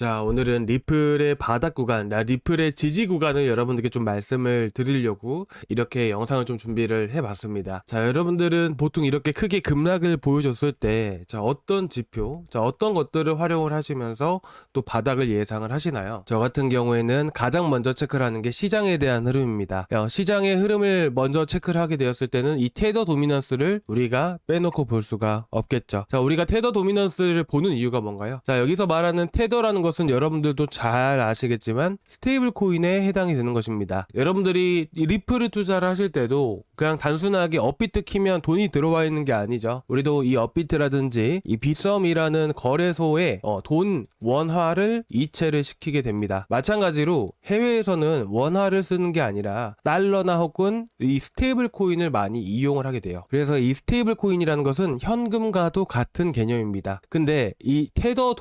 자, 오늘은 리플의 바닥 구간, 리플의 지지 구간을 여러분들께 좀 말씀을 드리려고 이렇게 영상을 좀 준비를 해봤습니다. 자, 여러분들은 보통 이렇게 크게 급락을 보여줬을 때, 자, 어떤 지표, 자, 어떤 것들을 활용을 하시면서 또 바닥을 예상을 하시나요? 저 같은 경우에는 가장 먼저 체크를 하는 게 시장에 대한 흐름입니다. 시장의 흐름을 먼저 체크를 하게 되었을 때는 이 테더 도미넌스를 우리가 빼놓고 볼 수가 없겠죠. 자, 우리가 테더 도미넌스를 보는 이유가 뭔가요? 자, 여기서 말하는 테더라는 것은 여러분들도 잘 아시겠지만 스테이블 코인에 해당이 되는 것입니다. 여러분들이 이 리플을 투자를 하실 때도 그냥 단순하게 업비트 키면 돈이 들어와 있는 게 아니죠. 우리도 이 업비트라든지 이 빗썸이라는 거래소에 돈 원화를 이체를 시키게 됩니다. 마찬가지로 해외에서는 원화를 쓰는 게 아니라 달러나 혹은 이 스테이블 코인을 많이 이용을 하게 돼요. 그래서 이 스테이블 코인이라는 것은 현금과도 같은 개념입니다. 근데 이 테더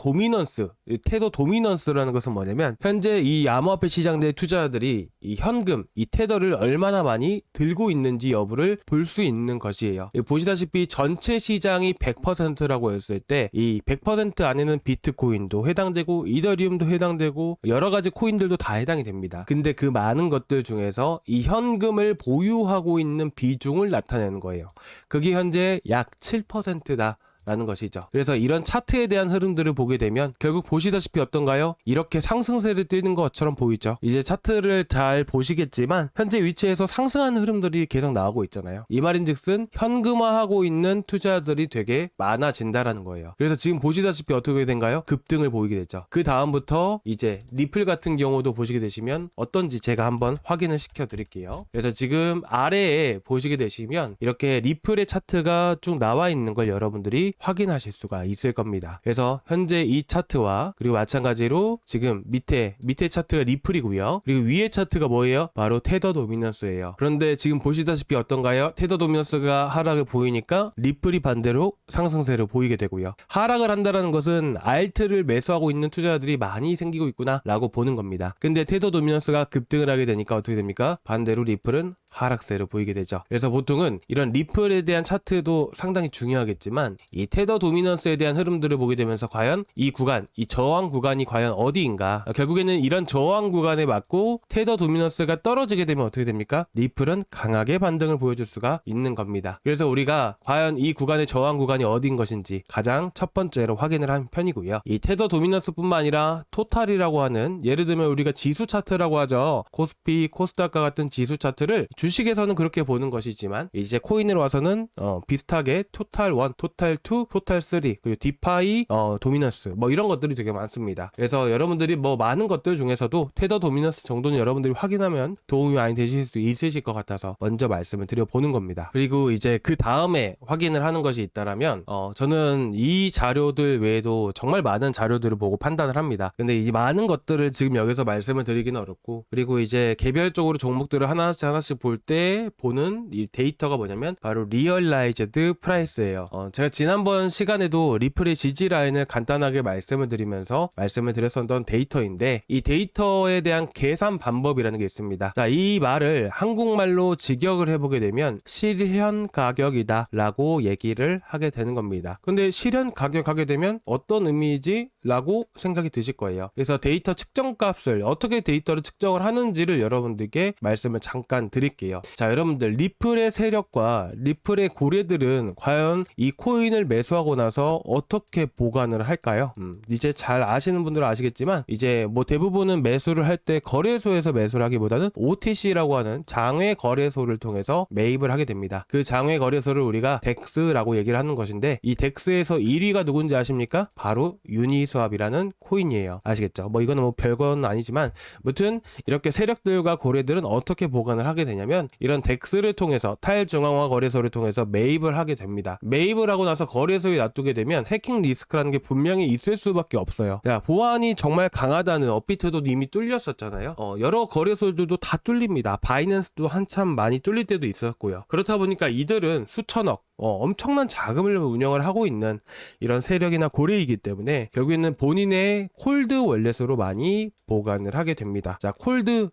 도미넌스라는 것은 뭐냐면 현재 이 암호화폐 시장 내 투자자들이 이 현금, 이 테더를 얼마나 많이 들고 있는지 여부를 볼 수 있는 것이에요. 보시다시피 전체 시장이 100%라고 했을 때 이 100% 안에는 비트코인도 해당되고 이더리움도 해당되고 여러 가지 코인들도 다 해당이 됩니다. 근데 그 많은 것들 중에서 이 현금을 보유하고 있는 비중을 나타내는 거예요. 그게 현재 약 7%다. 라는 것이죠. 그래서 이런 차트에 대한 흐름들을 보게 되면 결국 보시다시피 어떤가요? 이렇게 상승세를 띄는 것처럼 보이죠. 이제 차트를 잘 보시겠지만 현재 위치에서 상승하는 흐름들이 계속 나오고 있잖아요. 이 말인즉슨 현금화하고 있는 투자들이 되게 많아진다라는 거예요. 그래서 지금 보시다시피 어떻게 된가요? 급등을 보이게 되죠. 그 다음부터 이제 리플 같은 경우도 보시게 되시면 어떤지 제가 한번 확인을 시켜 드릴게요. 그래서 지금 아래에 보시게 되시면 이렇게 리플의 차트가 쭉 나와 있는 걸 여러분들이 확인하실 수가 있을 겁니다. 그래서 현재 이 차트와 그리고 마찬가지로 지금 밑에 차트가 리플이고요. 그리고 위에 차트가 뭐예요? 바로 테더 도미넌스예요. 그런데 지금 보시다시피 어떤가요? 테더 도미넌스가 하락을 보이니까 리플이 반대로 상승세를 보이게 되고요. 하락을 한다는 것은 알트를 매수하고 있는 투자자들이 많이 생기고 있구나 라고 보는 겁니다. 근데 테더 도미넌스가 급등을 하게 되니까 어떻게 됩니까? 반대로 리플은 하락세를 보이게 되죠. 그래서 보통은 이런 리플에 대한 차트도 상당히 중요하겠지만 이 테더 도미넌스에 대한 흐름들을 보게 되면서 과연 이 구간, 이 저항 구간이 과연 어디인가? 결국에는 이런 저항 구간에 맞고 테더 도미넌스가 떨어지게 되면 어떻게 됩니까? 리플은 강하게 반등을 보여줄 수가 있는 겁니다. 그래서 우리가 과연 이 구간의 저항 구간이 어디인 것인지 가장 첫 번째로 확인을 한 편이고요. 이 테더 도미넌스뿐만 아니라 토탈이라고 하는 예를 들면 우리가 지수 차트라고 하죠. 코스피, 코스닥과 같은 지수 차트를 주식에서는 그렇게 보는 것이지만 이제 코인으로 와서는 비슷하게 토탈 1, 토탈 2, 토탈 3 그리고 디파이 도미넌스 뭐 이런 것들이 되게 많습니다. 그래서 여러분들이 뭐 많은 것들 중에서도 테더 도미넌스 정도는 여러분들이 확인하면 도움이 많이 되실 수 있으실 것 같아서 먼저 말씀을 드려보는 겁니다. 그리고 이제 그 다음에 확인을 하는 것이 있다라면 저는 이 자료들 외에도 정말 많은 자료들을 보고 판단을 합니다. 근데 이 많은 것들을 지금 여기서 말씀을 드리기는 어렵고 그리고 이제 개별적으로 종목들을 하나씩 볼 때 보는 이 데이터가 뭐냐면 바로 리얼라이즈드 프라이스예요. 제가 지난번 시간에도 리플의 지지 라인을 간단하게 말씀을 드렸었던 데이터인데 이 데이터에 대한 계산 방법이라는 게 있습니다. 자, 이 말을 한국말로 직역을 해보게 되면 실현 가격이다 라고 얘기를 하게 되는 겁니다. 근데 실현 가격 하게 되면 어떤 의미이지? 라고 생각이 드실 거예요. 그래서 데이터 측정 값을 어떻게 데이터를 측정을 하는지를 여러분들께 말씀을 잠깐 드릴게요. 자, 여러분들 리플의 세력과 리플의 고래들은 과연 이 코인을 매수하고 나서 어떻게 보관을 할까요? 이제 잘 아시는 분들은 아시겠지만 이제 뭐 대부분은 매수를 할 때 거래소에서 매수를 하기보다는 OTC라고 하는 장외 거래소를 통해서 매입을 하게 됩니다. 그 장외 거래소를 우리가 덱스라고 얘기를 하는 것인데 이 덱스에서 1위가 누군지 아십니까? 바로 유니스왑이라는 코인이에요. 아시겠죠? 뭐 이거는 뭐 별건 아니지만 무튼 이렇게 세력들과 고래들은 어떻게 보관을 하게 되냐면 이런 덱스를 통해서 탈중앙화 거래소를 통해서 매입을 하게 됩니다. 매입을 하고 나서 거래소에 놔두게 되면 해킹 리스크라는 게 분명히 있을 수밖에 없어요. 자, 보안이 정말 강하다는 업비트도 이미 뚫렸었잖아요. 여러 거래소들도 다 뚫립니다. 바이낸스도 한참 많이 뚫릴 때도 있었고요. 그렇다 보니까 이들은 수천억 엄청난 자금을 운영을 하고 있는 이런 세력이나 고래이기 때문에 결국에는 본인의 콜드 월렛으로 많이 보관을 하게 됩니다. 자, 콜드,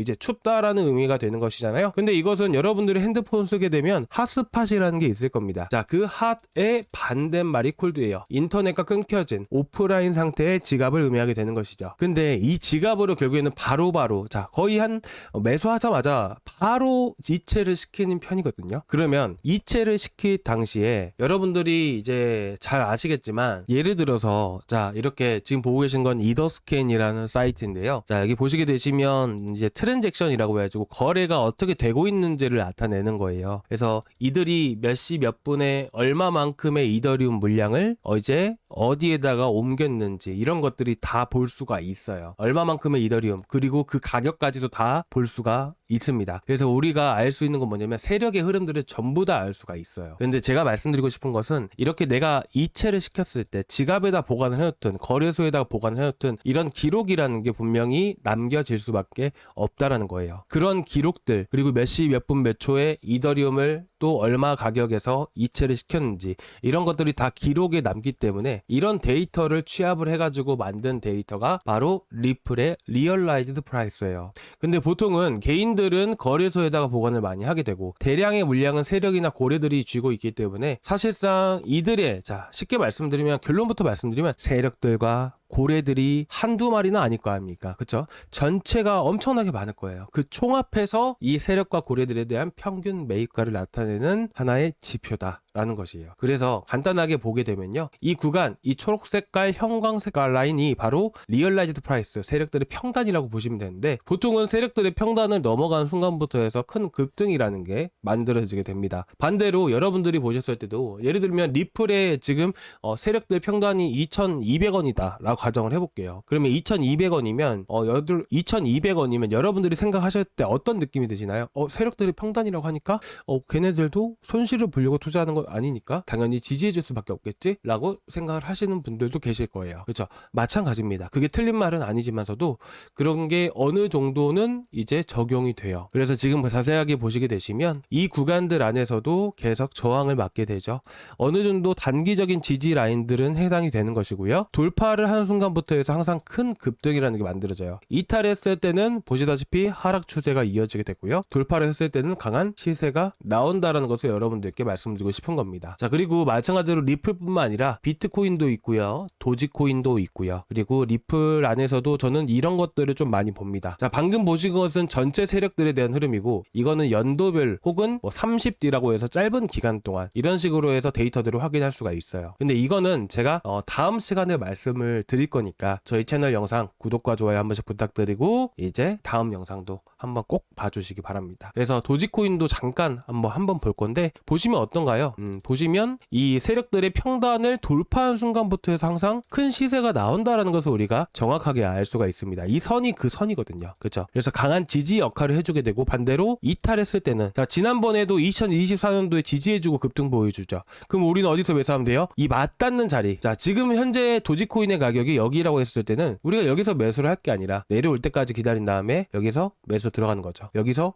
이제 춥다라는 의미가 되는 것이잖아요. 근데 이것은 여러분들이 핸드폰 쓰게 되면 핫스팟이라는 게 있을 겁니다. 자, 그 핫의 반대말이 콜드예요. 인터넷과 끊겨진 오프라인 상태의 지갑을 의미하게 되는 것이죠. 근데 이 지갑으로 결국에는 바로바로 자, 거의 한 매수하자마자 바로 이체를 시키는 편이거든요. 그러면 이체를 시킬 당시에 여러분들이 이제 잘 아시겠지만 예를 들어서 자, 이렇게 지금 보고 계신 건 이더스캔이라는 사이트인데요. 자, 여기 보시게 되시면 이제 트랜잭션이라고 해가지고 거래가 어떻게 되고 있는지를 나타내는 거예요. 그래서 이들이 몇 시 몇 분에 얼마만큼의 이더리움 물량을 이제 어디에다가 옮겼는지 이런 것들이 다 볼 수가 있어요. 얼마만큼의 이더리움 그리고 그 가격까지도 다 볼 수가 있습니다. 그래서 우리가 알 수 있는 건 뭐냐면 세력의 흐름들을 전부 다 알 수가 있어요. 근데 제가 말씀드리고 싶은 것은 이렇게 내가 이체를 시켰을 때 지갑에다 보관을 해놓든 거래소에다가 보관을 해놓든 이런 기록이라는 게 분명히 남겨질 수밖에 없다라는 거예요. 그런 기록들 그리고 몇 시 몇 분 몇 초에 이더리움을 또 얼마 가격에서 이체를 시켰는지 이런 것들이 다 기록에 남기 때문에 이런 데이터를 취합을 해가지고 만든 데이터가 바로 리플의 리얼라이즈드 프라이스예요. 근데 보통은 개인들은 거래소에다가 보관을 많이 하게 되고 대량의 물량은 세력이나 고래들이 쥐고 있기 때문에 사실상 이들의 자 쉽게 말씀드리면 결론부터 말씀드리면 세력들과 고래들이 한두 마리는 아닐 거 아닙니까? 그쵸? 전체가 엄청나게 많을 거예요. 그 총합해서 이 세력과 고래들에 대한 평균 매입가를 나타내는 하나의 지표다라는 것이에요. 그래서 간단하게 보게 되면요. 이 구간, 이 초록색깔, 형광색깔 라인이 바로 리얼라이즈드 프라이스, 세력들의 평단이라고 보시면 되는데 보통은 세력들의 평단을 넘어가는 순간부터 해서 큰 급등이라는 게 만들어지게 됩니다. 반대로 여러분들이 보셨을 때도 예를 들면 리플의 지금 세력들 평단이 2,200원이다 라고 가정을 해볼게요. 그러면 2,200원이면 2,200원이면 여러분들이 생각하실 때 어떤 느낌이 드시나요? 세력들이 평단이라고 하니까 걔네들도 손실을 보려고 투자하는 건 아니니까 당연히 지지해줄 수밖에 없겠지? 라고 생각을 하시는 분들도 계실 거예요. 그렇죠? 마찬가지입니다. 그게 틀린 말은 아니지만서도 그런 게 어느 정도는 이제 적용이 돼요. 그래서 지금 자세하게 보시게 되시면 이 구간들 안에서도 계속 저항을 맞게 되죠. 어느 정도 단기적인 지지 라인들은 해당이 되는 것이고요. 돌파를 하는 순간부터 해서 항상 큰 급등이라는 게 만들어져요. 이탈했을 때는 보시다시피 하락 추세가 이어지게 되고요. 돌파를 했을 때는 강한 시세가 나온다라는 것을 여러분들께 말씀드리고 싶은 겁니다. 자, 그리고 마찬가지로 리플뿐만 아니라 비트코인도 있고요. 도지코인도 있고요. 그리고 리플 안에서도 저는 이런 것들을 좀 많이 봅니다. 자, 방금 보신 것은 전체 세력들에 대한 흐름이고 이거는 연도별 혹은 30D라고 해서 짧은 기간 동안 이런 식으로 해서 데이터들을 확인할 수가 있어요. 근데 이거는 제가 다음 시간에 말씀을 드릴 거니까 저희 채널 영상 구독과 좋아요 한 번씩 부탁드리고 이제 다음 영상도 한번 꼭 봐주시기 바랍니다. 그래서 도지코인도 잠깐 한번 볼 건데 보시면 어떤가요? 보시면 이 세력들의 평단을 돌파한 순간부터 해서 항상 큰 시세가 나온다라는 것을 우리가 정확하게 알 수가 있습니다. 이 선이 그 선이거든요. 그렇죠? 그래서 강한 지지 역할을 해주게 되고 반대로 이탈했을 때는 자 지난번에도 2024년도에 지지해주고 급등 보여주죠. 그럼 우리는 어디서 매수하면 돼요? 이 맞닿는 자리. 자 지금 현재 도지코인의 가격이 여기라고 했을 때는 우리가 여기서 매수를 할 게 아니라 내려올 때까지 기다린 다음에 여기서 매수 들어가는 거죠. 여기서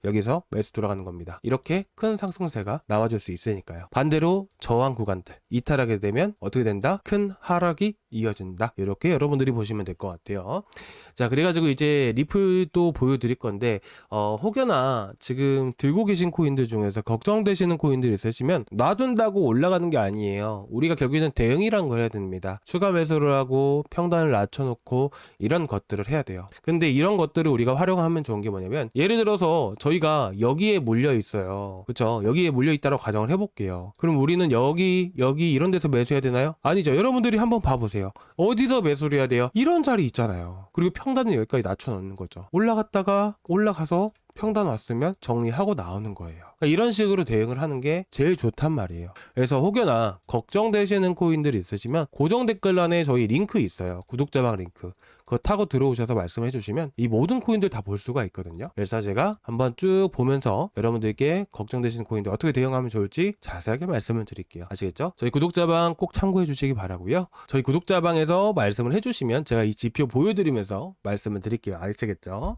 매수 들어가는 겁니다. 이렇게 큰 상승세가 나와줄 수 있으니까요. 반대로 저항 구간들 이탈하게 되면 어떻게 된다? 큰 하락이 이어진다. 이렇게 여러분들이 보시면 될 것 같아요. 자 그래가지고 이제 리플도 보여드릴 건데 혹여나 지금 들고 계신 코인들 중에서 걱정되시는 코인들이 있으시면 놔둔다고 올라가는 게 아니에요. 우리가 결국에는 대응이란 걸 해야 됩니다. 추가 매수를 하고 평단을 낮춰놓고 이런 것들을 해야 돼요. 근데 이런 것들을 우리가 활용하면 좋은 게 뭐냐면 예를 들어서 저희가 여기에 몰려 있어요. 그렇죠? 여기에 몰려 있다고 가정을 해볼게요. 그럼 우리는 여기 이런 데서 매수해야 되나요? 아니죠. 여러분들이 한번 봐보세요. 어디서 매수를 해야 돼요? 이런 자리 있잖아요. 그리고 평단은 여기까지 낮춰놓는 거죠. 올라가서 평단 왔으면 정리하고 나오는 거예요. 그러니까 이런 식으로 대응을 하는 게 제일 좋단 말이에요. 그래서 혹여나 걱정되시는 코인들이 있으시면 고정 댓글란에 저희 링크 있어요. 구독자방 링크. 그거 타고 들어오셔서 말씀해 주시면 이 모든 코인들 다 볼 수가 있거든요. 그래서 제가 한번 쭉 보면서 여러분들께 걱정되시는 코인들 어떻게 대응하면 좋을지 자세하게 말씀을 드릴게요. 아시겠죠? 저희 구독자방 꼭 참고해 주시기 바라고요. 저희 구독자방에서 말씀을 해주시면 제가 이 지표 보여드리면서 말씀을 드릴게요. 아시겠죠?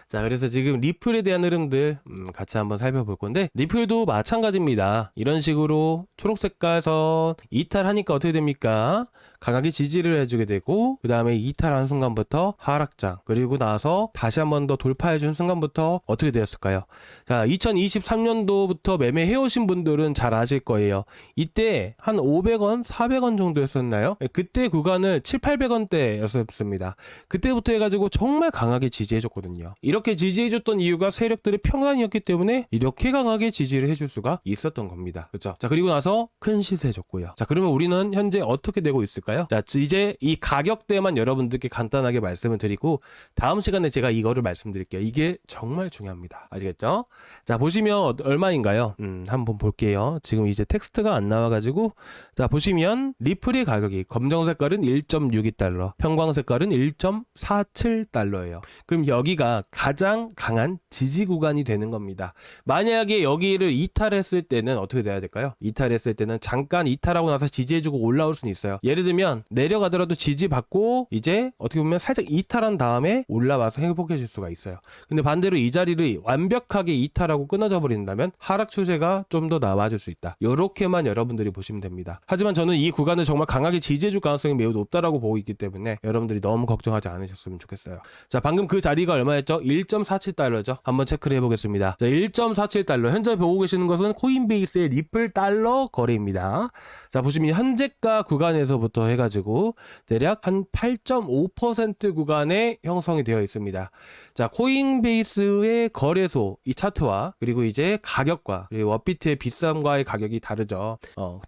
자, 그래서 지금 리플에 대한 흐름들 같이 한번 살펴볼 건데, 리플도 마찬가지입니다. 이런 식으로 초록 색깔 선 이탈하니까 어떻게 됩니까? 강하게 지지를 해주게 되고, 그 다음에 이탈한 순간부터 하락장, 그리고 나서 다시 한 번 더 돌파해준 순간부터 어떻게 되었을까요? 자, 2023년도부터 매매해 오신 분들은 잘 아실 거예요. 이때 한 500원, 400원 정도였었나요? 그때 구간을 7, 800원대였습니다. 그때부터 해가지고 정말 강하게 지지해줬거든요. 이렇게 지지해줬던 이유가 세력들의 평단이었기 때문에 이렇게 강하게 지지를 해줄 수가 있었던 겁니다. 그렇죠? 자, 그리고 나서 큰 시세해줬고요. 자, 그러면 우리는 현재 어떻게 되고 있을까요? 자, 이제 이 가격대만 여러분들께 간단하게 말씀을 드리고 다음 시간에 제가 이거를 말씀드릴게요. 이게 정말 중요합니다. 아시겠죠? 자, 보시면 얼마인가요? 한번 볼게요. 지금 이제 텍스트가 안 나와가지고, 자, 보시면 리플의 가격이 검정 색깔은 1.62달러, 형광 색깔은 1.47달러예요. 그럼 여기가 가장 강한 지지 구간이 되는 겁니다. 만약에 여기를 이탈했을 때는 어떻게 돼야 될까요? 이탈했을 때는 잠깐 이탈하고 나서 지지해주고 올라올 수는 있어요. 예를 들면 내려가더라도 지지받고 이제 어떻게 보면 살짝 이탈한 다음에 올라와서 회복해 줄 수가 있어요. 근데 반대로 이 자리를 완벽하게 이탈하고 끊어져 버린다면 하락 추세가 좀 더 나와줄 수 있다. 이렇게만 여러분들이 보시면 됩니다. 하지만 저는 이 구간을 정말 강하게 지지해 줄 가능성이 매우 높다라고 보고 있기 때문에 여러분들이 너무 걱정하지 않으셨으면 좋겠어요. 자, 방금 그 자리가 얼마였죠? 1.47달러죠. 한번 체크를 해보겠습니다. 자, 1.47달러. 현재 보고 계시는 것은 코인베이스의 리플 달러 거래입니다. 자, 보시면 현재가 구간에서부터 해가지고 대략 한 8.5% 구간에 형성이 되어 있습니다. 자, 코인베이스의 거래소 이 차트와 그리고 이제 가격과 그리고 워비트의 비쌈과의 가격이 다르죠.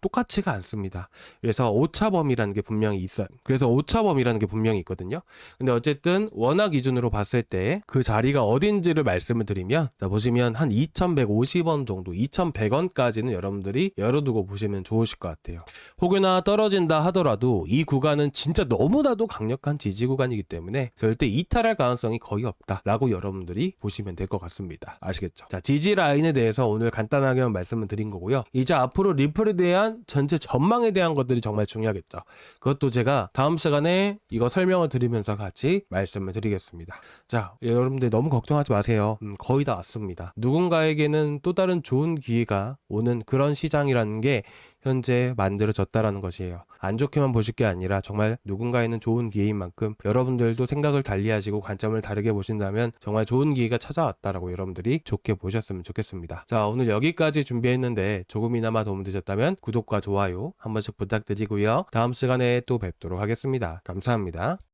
똑같지가 않습니다. 그래서 오차범위라는 게 분명히 있어요. 그래서 오차범위라는 게 분명히 있거든요. 근데 어쨌든 원화 기준으로 봤을 때 그 자리가 어딘지를 말씀을 드리면, 자, 보시면 한 2,150원 정도, 2,100원까지는 여러분들이 열어두고 보시면 좋으실 것 같아요. 혹여나 떨어진다 하더라도 이 구간은 진짜 너무나도 강력한 지지 구간이기 때문에 절대 이탈할 가능성이 거의 없다라고 여러분들이 보시면 될 것 같습니다. 아시겠죠? 자, 지지 라인에 대해서 오늘 간단하게만 말씀을 드린 거고요. 이제 앞으로 리플에 대한 전체 전망에 대한 것들이 정말 중요하겠죠. 그것도 제가 다음 시간에 이거 설명을 드리면서 같이 말씀을 드리겠습니다. 자, 여러분들 너무 걱정하지 마세요. 거의 다 왔습니다. 누군가에게는 또 다른 좋은 기회가 오는 그런 시장이라는 게 현재 만들어졌다라는 것이에요. 안 좋게만 보실 게 아니라 정말 누군가에는 좋은 기회인 만큼 여러분들도 생각을 달리하시고 관점을 다르게 보신다면 정말 좋은 기회가 찾아왔다라고 여러분들이 좋게 보셨으면 좋겠습니다. 자, 오늘 여기까지 준비했는데 조금이나마 도움되셨다면 구독과 좋아요 한 번씩 부탁드리고요. 다음 시간에 또 뵙도록 하겠습니다. 감사합니다.